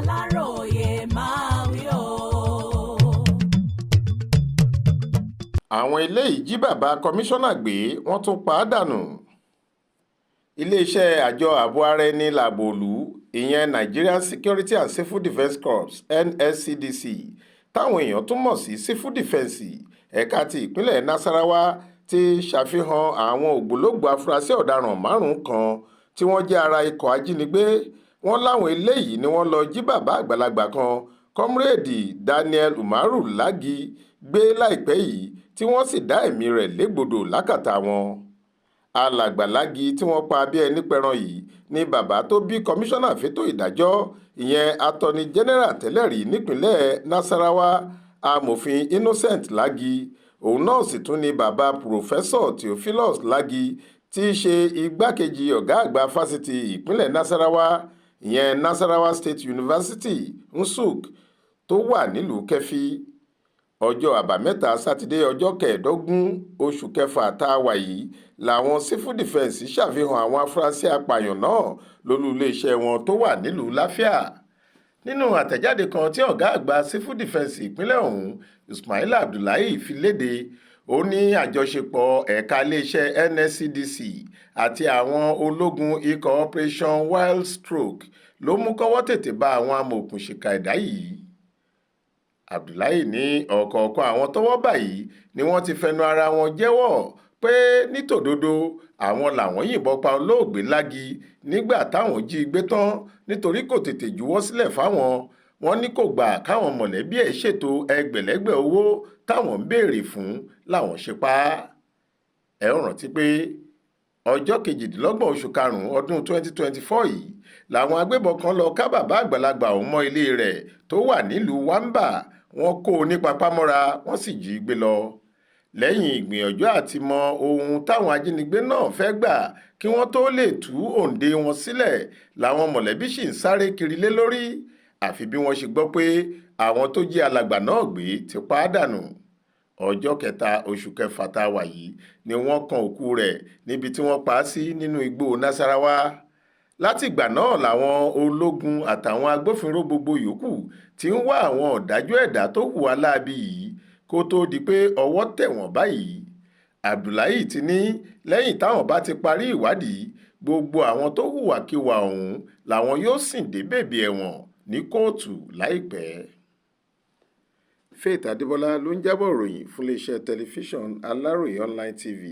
Aláròyé máa wí o. àwọn eléyìí jí bàbá kọmíṣánná gbé wọ́n tún pa á dànù. iléeṣẹ́ àjọ ààbò ara ẹni láàbò ìlú ìyẹn Nigerian Security and Civil Defence Corps NSCDC táwọn èèyàn tún mọ̀ sí Civil Defence ẹ̀ka ti ìpínlẹ̀ Nasarawa ti ṣàfihàn àwọn ògbólógbòó afurasí ọ̀daràn márùn-ún kan tí wọ́n jẹ́ ara ikọ̀ ajínigbé. wọ́n láwọn eléyìí ni wọ́n lọ jí bàbá àgbàlagbà kan kọ́múrèèdì Daniel Umaru Lagi gbé láìpẹ́ yìí tí wọ́n sì dá ẹ̀mí rẹ̀ légbodò lákàtà wọn. alàgbà Lagi tí wọ́n pa bí ẹni pẹran yìí ni bàbá tó bí kọmíṣánná fétò ìdájọ́ ìyẹn attorney general tẹ́lẹ̀rí nípínlẹ̀ Nasarawa amòfin Innocent Lagi. òun náà sì tún ni bàbá pòfẹ́sọ̀ Theophilus Lagi tí í ṣe igbákejì ọ̀gá àgbà fásitì ìpínlẹ̀ Nasarawa ìyẹn Nasarawa State University Nsuk tó wà nílùú Kẹ́fí. ọjọ́ àbámẹ́ta sátidé ọjọ́ kẹẹ̀ẹ́dógún oṣù kẹfà tá a wà yìí làwọn Civil Defence ṣàfihàn àwọn afurasí apààyàn náà lólú iléeṣẹ́ wọn tó wà nílùú Láfíà. nínú àtẹ̀jáde kan tí ọ̀gá àgbà Civil Defence ìpínlẹ̀ ọ̀hún Ismaila Abdullahi fi léde ó ní àjọṣepọ̀ ẹ̀ka iléeṣẹ́ NSCDC àti àwọn ológun ikọ̀ Operation Wild Stroke ló mú kọ́wọ́ tètè bá àwọn amòòkùnṣìkà ẹ̀dá yìí. Abdullahi ní ọ̀kọ̀ọ̀kan àwọn tọ́wọ́ báyìí ni wọ́n ti fẹnu ara wọn jẹ́wọ́ pé nítòdodo àwọn làwọn yìnbọn pa olóògbé Lagi nígbà táwọn jí i gbé tán nítorí kò tètè juwọ́ sílẹ̀ fáwọn. wọ́n ní kò gbà káwọn mọ̀lẹ́bí ẹ̀ ṣètò ẹgbẹ̀lẹ́gbẹ̀ owó táwọn ń béèrè fún làwọn ṣe pa á. ẹ ó rántí pé ọjọ́ 28 oṣù karùn-ún ọdún 2024 yìí làwọn agbébọn kan lọ ká bàbá àgbàlagbà ọ̀hún mọ́ ilé rẹ̀ tó wà nílùú Wamba. wọ́n kó o ní papámọ́ra wọ́n sì jí i gbé lọ. lẹ́yìn ìgbìyànjú àti mọ ohun táwọn ajínigbé náà fẹ́ gbà kí wọ́n tó lè tú òǹdè wọn sílẹ̀ làwọn mọ̀lẹ́bí sì ń sáré kiri lé lórí àfi bí wọ́n ṣe gbọ́ pé àwọn tó jí alàgbà náà gbé ti pa á dànù. ọjọ́ kẹta oṣù kẹfà tá a wà yìí ni wọ́n kan òkú rẹ̀ níbi tí wọ́n pa á sí nínú igbó Nasarawa. látìgbà náà làwọn ológun àtàwọn agbófinró gbogbo yòókù ti ń wá àwọn ọ̀dájú ẹ̀dá tó hùwà láabi yìí kó tóó di pé ọwọ́ tẹ̀ wọ́n báyìí. Abdullahi ti ní lẹ́yìn táwọn bá ti parí ìwádìí gbogbo àwọn tó hùwàkiwà ọ̀hún làwọn yóò sìn dé bèbè ẹ̀wọ̀n ní kóòtù láìpẹ́. Faith Adébọlá ló ń jábọ̀ ròyìn fún iléeṣẹ́ tẹlifíṣàn Aláròyé Online TV.